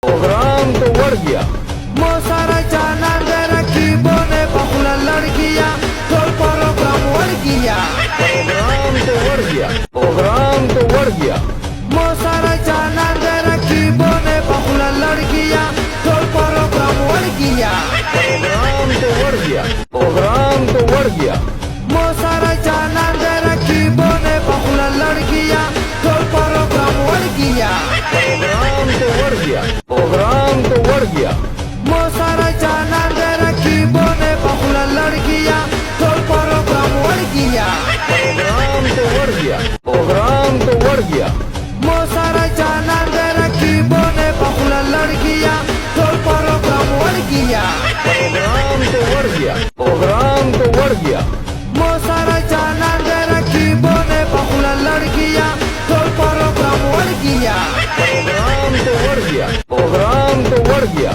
Programme तो बढ़ गया। मोसारा जाना दे रखी बोने पपुला लड़कियां तो प्रोग्राम बढ़ गया। प्रोग्राम तो बढ़ गया। प्रोग्राम तो बढ़ गया। मोसारा जाना दे रखी बोने पपुला लड़कियां तो प्रोग्राम बढ़ गया। प्रोग्राम तो बढ़ गया। प्रोग्राम तो बढ़ गया। मोसारा जाना दे रखी बोने पपुला लड़कियां तो प्रोग्राम बढ़ गया। प्रोग्राम तो बढ़ गया। प्रोग्राम तो बढ़ गया। मोसारा जाना दे रखी बोने पपुला लड़कियां तो प्रोग्राम बढ़ गया। प्रोग्राम तो बढ़ गया। प्रोग्राम तो बढ़ गया। मोसारा जाना दे रखी बोने पपुला लड़कियां तो प्रोग्राम बढ़ गया। प्रोग्राम तो बढ़ गया। प्रोग्राम तो बढ़ गया। मोसारा जाना दे रखी बोने पपुला लड़कियां तो प्रोग्राम बढ़ गया। प्रोग्राम तो बढ़ गया। प्रोग्राम तो बढ़ गया।